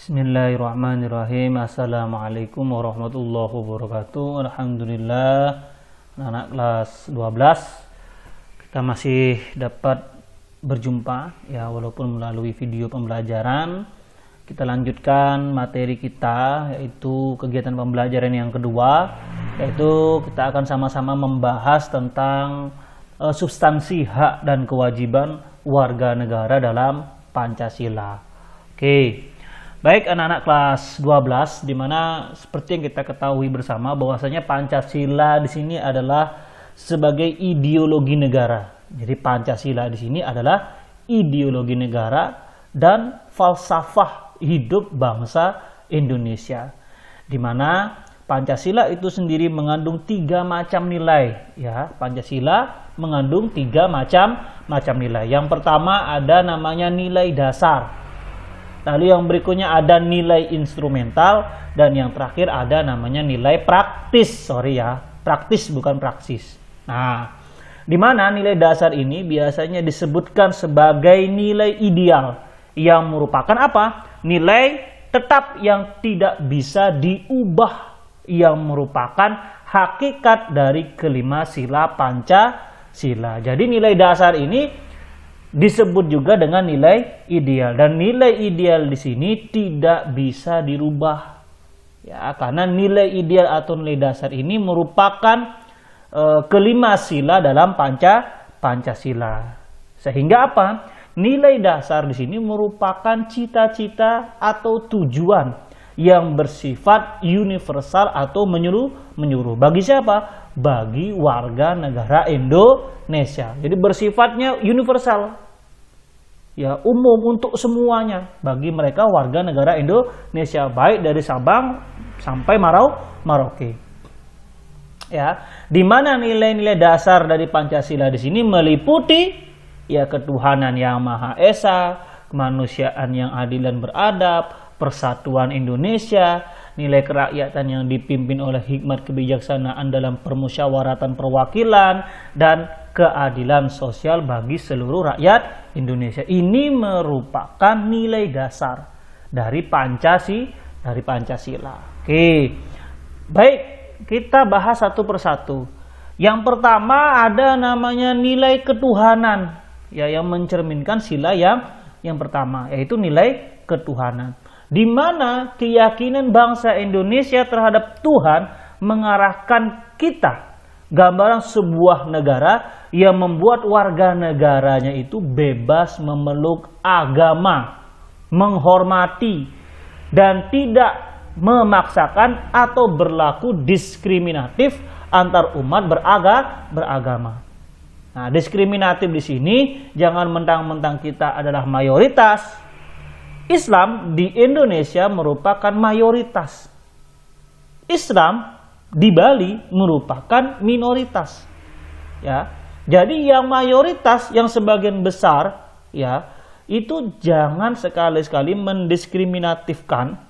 Bismillahirrahmanirrahim. Assalamualaikum warahmatullahi wabarakatuh. Alhamdulillah, anak kelas 12 kita masih dapat berjumpa ya, walaupun melalui video pembelajaran. Kita lanjutkan materi kita, yaitu kegiatan pembelajaran yang kedua, yaitu kita akan sama-sama membahas tentang substansi hak dan kewajiban warga negara dalam Pancasila. Oke. Baik anak-anak kelas 12, di mana seperti yang kita ketahui bersama bahwasanya Pancasila di sini adalah sebagai ideologi negara. Jadi Pancasila di sini adalah ideologi negara dan falsafah hidup bangsa Indonesia. Di mana Pancasila itu sendiri mengandung 3 macam nilai ya. Pancasila mengandung 3 macam nilai. Yang pertama ada namanya nilai dasar. Lalu yang berikutnya ada nilai instrumental, dan yang terakhir ada namanya nilai praktis. Praktis bukan praksis. Nah, di mana nilai dasar ini biasanya disebutkan sebagai nilai ideal yang merupakan apa? Nilai tetap yang tidak bisa diubah, yang merupakan hakikat dari kelima sila Pancasila. Jadi nilai dasar ini disebut juga dengan nilai ideal, dan nilai ideal di sini tidak bisa dirubah ya, karena nilai ideal atau nilai dasar ini merupakan kelima sila dalam Pancasila. Sehingga apa? Nilai dasar di sini merupakan cita-cita atau tujuan yang bersifat universal atau menyeluruh. Bagi siapa? Bagi warga negara Indonesia. Jadi bersifatnya universal. Ya, umum untuk semuanya bagi mereka warga negara Indonesia, baik dari Sabang sampai Merauke. Ya, di mana nilai-nilai dasar dari Pancasila di sini meliputi ya ketuhanan yang Maha Esa, kemanusiaan yang adil dan beradab, persatuan Indonesia, nilai kerakyatan yang dipimpin oleh hikmat kebijaksanaan dalam permusyawaratan perwakilan, dan keadilan sosial bagi seluruh rakyat Indonesia. Ini merupakan nilai dasar dari Pancasila. Oke. Baik, kita bahas satu persatu. Yang pertama ada namanya nilai ketuhanan ya, yang mencerminkan sila yang pertama, yaitu nilai ketuhanan. Di mana keyakinan bangsa Indonesia terhadap Tuhan mengarahkan kita gambaran sebuah negara yang membuat warga negaranya itu bebas memeluk agama, menghormati, dan tidak memaksakan atau berlaku diskriminatif antar umat beragama. Nah, diskriminatif di sini jangan mentang-mentang kita adalah mayoritas. Islam di Indonesia merupakan mayoritas. Islam di Bali merupakan minoritas. Ya. Jadi yang mayoritas, yang sebagian besar ya, itu jangan sekali-sekali mendiskriminatifkan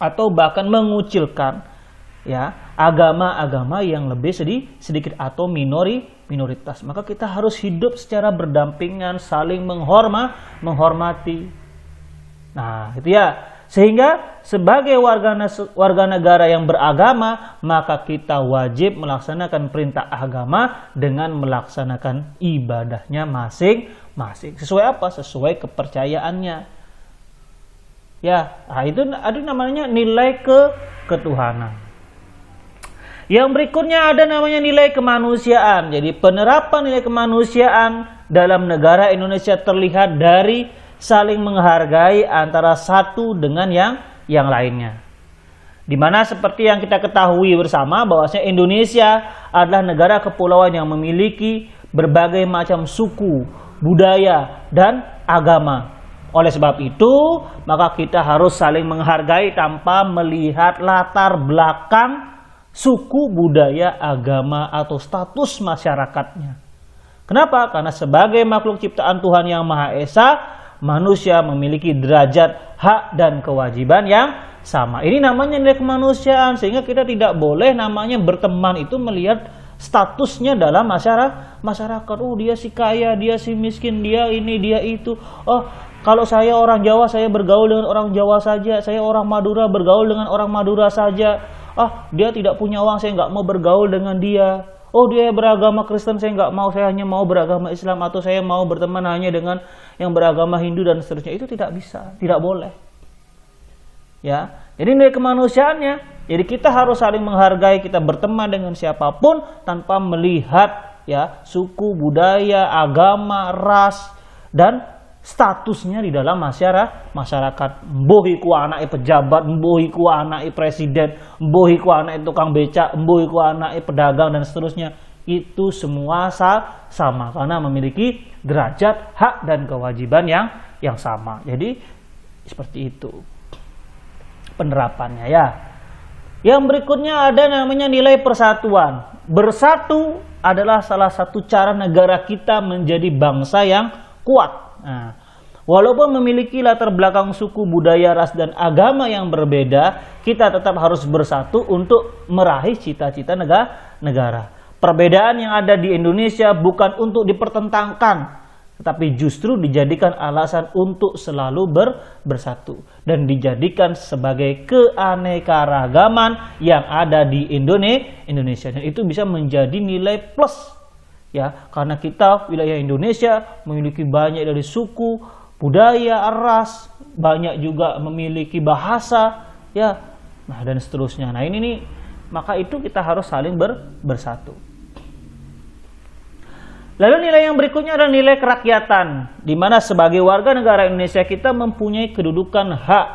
atau bahkan mengucilkan ya agama-agama yang lebih sedikit atau minoritas. Maka kita harus hidup secara berdampingan, saling menghormati. Nah, itu ya. Sehingga sebagai warga negara yang beragama, maka kita wajib melaksanakan perintah agama dengan melaksanakan ibadahnya masing-masing. Sesuai apa? Sesuai kepercayaannya. Ya, nah itu namanya nilai ketuhanan. Yang berikutnya ada namanya nilai kemanusiaan. Jadi penerapan nilai kemanusiaan dalam negara Indonesia terlihat dari saling menghargai antara satu dengan yang lainnya. Dimana seperti yang kita ketahui bersama bahwasanya Indonesia adalah negara kepulauan yang memiliki berbagai macam suku, budaya, dan agama. Oleh sebab itu, maka kita harus saling menghargai tanpa melihat latar belakang suku, budaya, agama, atau status masyarakatnya. Kenapa? Karena sebagai makhluk ciptaan Tuhan yang Maha Esa, manusia memiliki derajat, hak, dan kewajiban yang sama. Ini namanya nilai kemanusiaan, sehingga kita tidak boleh namanya berteman itu melihat statusnya dalam masyarakat. Oh, dia si kaya, dia si miskin, dia ini, dia itu. Oh, Kalau saya orang Jawa, saya bergaul dengan orang Jawa saja. Saya orang Madura, bergaul dengan orang Madura saja. Ah, dia tidak punya uang, saya nggak mau bergaul dengan dia. Oh, dia beragama Kristen, saya nggak mau, saya hanya mau beragama Islam. Atau saya mau berteman hanya dengan yang beragama Hindu dan seterusnya. Itu tidak bisa, tidak boleh. Ya, jadi nilai kemanusiaannya. Jadi kita harus saling menghargai, kita berteman dengan siapapun tanpa melihat ya suku, budaya, agama, ras dan statusnya di dalam masyarakat. Mboh iku anake pejabat, mboh iku anake presiden, mboh iku anake tukang becak, mboh iku anake pedagang dan seterusnya. Itu semua sama karena memiliki derajat, hak dan kewajiban yang sama. Jadi seperti itu penerapannya ya. Yang berikutnya ada namanya nilai persatuan. Bersatu adalah salah satu cara negara kita menjadi bangsa yang kuat. Nah, walaupun memiliki latar belakang suku, budaya, ras, dan agama yang berbeda, kita tetap harus bersatu untuk meraih cita-cita negara. Perbedaan yang ada di Indonesia bukan untuk dipertentangkan, tetapi justru dijadikan alasan untuk selalu bersatu dan dijadikan sebagai keanekaragaman yang ada di Indonesia, dan itu bisa menjadi nilai plus ya, karena kita wilayah Indonesia memiliki banyak dari suku, budaya, ras, banyak juga memiliki bahasa ya, nah dan seterusnya. Nah ini nih, maka itu kita harus saling bersatu. Lalu nilai yang berikutnya adalah nilai kerakyatan, di mana sebagai warga negara Indonesia kita mempunyai kedudukan hak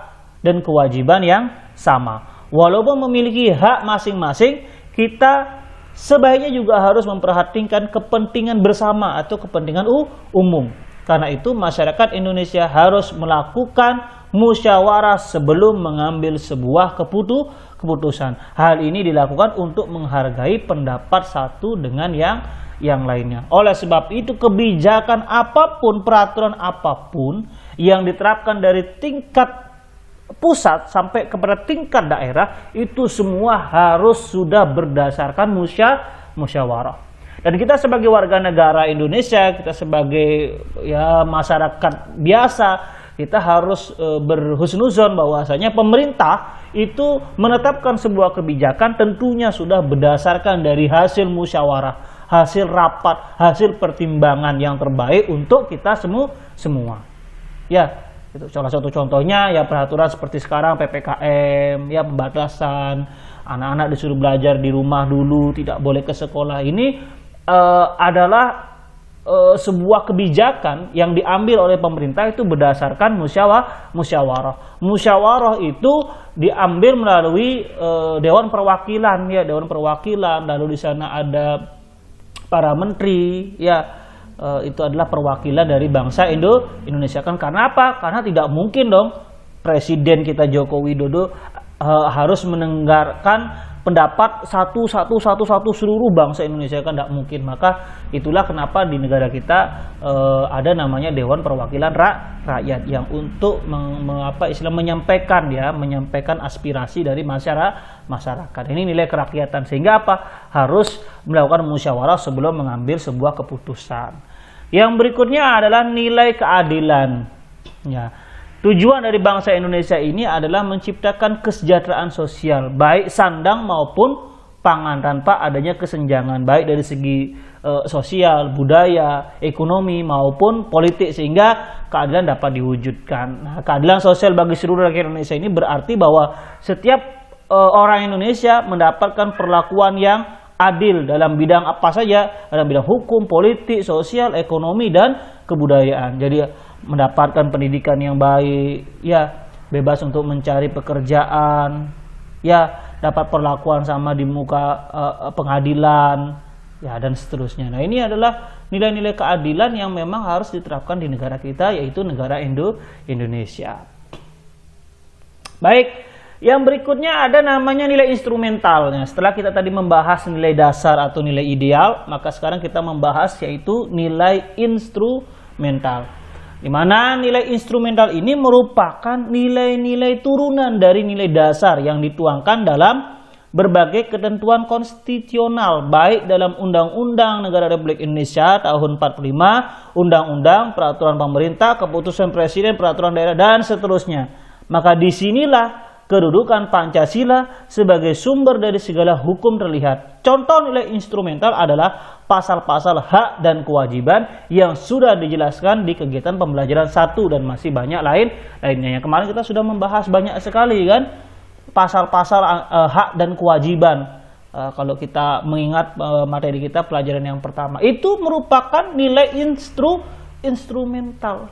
dan kewajiban yang sama. Walaupun memiliki hak masing-masing, kita sebaiknya juga harus memperhatikan kepentingan bersama atau kepentingan umum. Karena itu masyarakat Indonesia harus melakukan musyawarah sebelum mengambil sebuah keputusan. Hal ini dilakukan untuk menghargai pendapat satu dengan yang lainnya. Oleh sebab itu kebijakan apapun, peraturan apapun yang diterapkan dari tingkat pusat sampai kepada tingkat daerah, itu semua harus sudah berdasarkan musyawarah. Dan kita sebagai warga negara Indonesia, kita sebagai ya masyarakat biasa, kita harus berhusnuzon bahwasanya pemerintah itu menetapkan sebuah kebijakan tentunya sudah berdasarkan dari hasil musyawarah, hasil rapat, hasil pertimbangan yang terbaik untuk kita semua. Ya, itu salah satu contohnya ya peraturan seperti sekarang PPKM, ya pembatasan, anak-anak disuruh belajar di rumah dulu, tidak boleh ke sekolah. Ini adalah sebuah kebijakan yang diambil oleh pemerintah itu berdasarkan musyawarah. Musyawarah itu diambil melalui Dewan Perwakilan ya, Dewan Perwakilan, lalu di sana ada para menteri ya, itu adalah perwakilan dari bangsa Indonesia. Kan karena apa? Karena tidak mungkin dong Presiden kita Joko Widodo harus mendengarkan pendapat satu seluruh bangsa Indonesia, kan tidak mungkin. Maka itulah kenapa di negara kita ada namanya Dewan Perwakilan Rakyat yang untuk menyampaikan aspirasi dari masyarakat. Ini nilai kerakyatan, sehingga apa? Harus melakukan musyawarah sebelum mengambil sebuah keputusan. Yang berikutnya adalah nilai keadilan. Ya. Tujuan dari bangsa Indonesia ini adalah menciptakan kesejahteraan sosial, baik sandang maupun pangan, tanpa adanya kesenjangan, baik dari segi sosial, budaya, ekonomi maupun politik, sehingga keadilan dapat diwujudkan. Nah, keadilan sosial bagi seluruh rakyat Indonesia ini berarti bahwa setiap orang Indonesia mendapatkan perlakuan yang adil dalam bidang apa saja, dalam bidang hukum, politik, sosial, ekonomi, dan kebudayaan. Jadi mendapatkan pendidikan yang baik, ya bebas untuk mencari pekerjaan, ya dapat perlakuan sama di muka pengadilan, ya dan seterusnya. Nah ini adalah nilai-nilai keadilan yang memang harus diterapkan di negara kita, yaitu negara Indonesia. Baik, yang berikutnya ada namanya nilai instrumentalnya. Setelah kita tadi membahas nilai dasar atau nilai ideal, maka sekarang kita membahas yaitu nilai instrumental. Di mana nilai instrumental ini merupakan nilai-nilai turunan dari nilai dasar yang dituangkan dalam berbagai ketentuan konstitusional baik dalam Undang-Undang Negara Republik Indonesia tahun 45, Undang-Undang, Peraturan Pemerintah, Keputusan Presiden, Peraturan Daerah dan seterusnya. Maka disinilah kedudukan Pancasila sebagai sumber dari segala hukum terlihat. Contoh nilai instrumental adalah pasal-pasal hak dan kewajiban yang sudah dijelaskan di kegiatan pembelajaran 1 dan masih banyak lainnya. Yang kemarin kita sudah membahas banyak sekali kan pasal-pasal hak dan kewajiban. Kalau kita mengingat materi kita pelajaran yang pertama, itu merupakan nilai instrumental.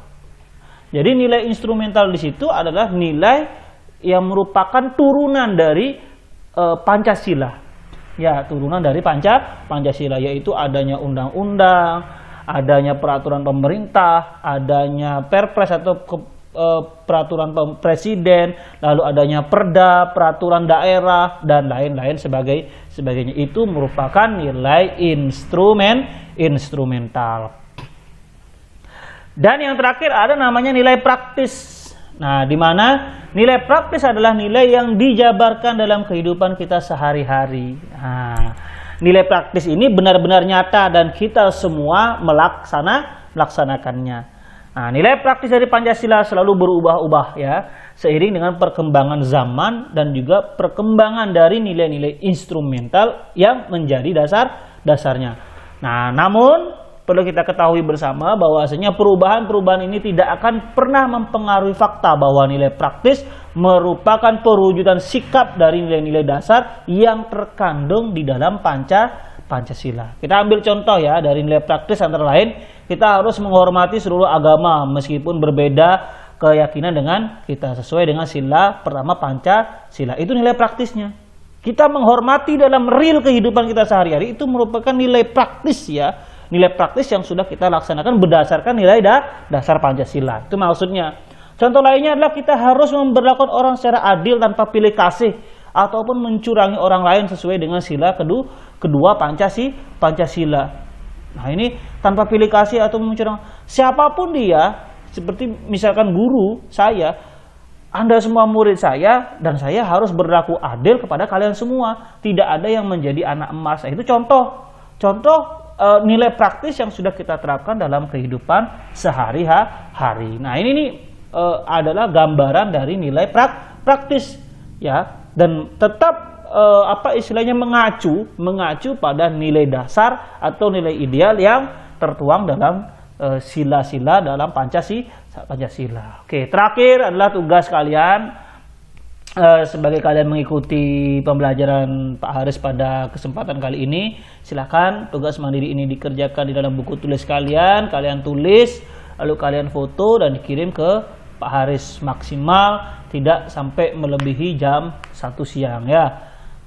Jadi nilai instrumental di situ adalah nilai yang merupakan turunan dari Pancasila. Ya, turunan dari Pancasila, yaitu adanya undang-undang, adanya peraturan pemerintah, adanya perpres atau peraturan presiden, lalu adanya perda, peraturan daerah dan lain-lain sebagainya. Itu merupakan nilai instrumental. Dan yang terakhir ada namanya nilai praktis. Nah, di mana nilai praktis adalah nilai yang dijabarkan dalam kehidupan kita sehari-hari. Nah, nilai praktis ini benar-benar nyata dan kita semua melaksanakannya. Nah, nilai praktis dari Pancasila selalu berubah-ubah ya, seiring dengan perkembangan zaman dan juga perkembangan dari nilai-nilai instrumental yang menjadi dasarnya. Nah, namun perlu kita ketahui bersama bahwasanya perubahan-perubahan ini tidak akan pernah mempengaruhi fakta bahwa nilai praktis merupakan perwujudan sikap dari nilai-nilai dasar yang terkandung di dalam Pancasila. Kita ambil contoh ya dari nilai praktis antara lain kita harus menghormati seluruh agama meskipun berbeda keyakinan dengan kita sesuai dengan sila pertama Pancasila. Itu nilai praktisnya. Kita menghormati dalam real kehidupan kita sehari-hari itu merupakan nilai praktis ya. Nilai praktis yang sudah kita laksanakan berdasarkan nilai dasar Pancasila. Itu maksudnya. Contoh lainnya adalah kita harus memperlakukan orang secara adil tanpa pilih kasih ataupun mencurangi orang lain sesuai dengan sila kedua Pancasila. Nah, ini tanpa pilih kasih atau mencurangi siapapun dia, seperti misalkan guru saya, Anda semua murid saya dan saya harus berlaku adil kepada kalian semua. Tidak ada yang menjadi anak emas. Itu contoh nilai praktis yang sudah kita terapkan dalam kehidupan sehari-hari. Nah, ini adalah gambaran dari nilai praktis ya, dan tetap istilahnya mengacu pada nilai dasar atau nilai ideal yang tertuang dalam sila-sila dalam Pancasila. Oke, terakhir adalah tugas kalian sebagai kalian mengikuti pembelajaran Pak Haris pada kesempatan kali ini. Silakan tugas mandiri ini dikerjakan di dalam buku tulis kalian tulis, lalu kalian foto dan dikirim ke Pak Haris, maksimal tidak sampai melebihi jam 1 siang ya.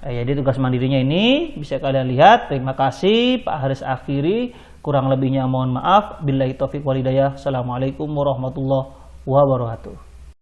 Jadi tugas mandirinya ini bisa kalian lihat. Terima kasih, Pak Haris akhiri. Kurang lebihnya mohon maaf. Billahi taufiq wal hidayah. Assalamualaikum warahmatullahi wabarakatuh.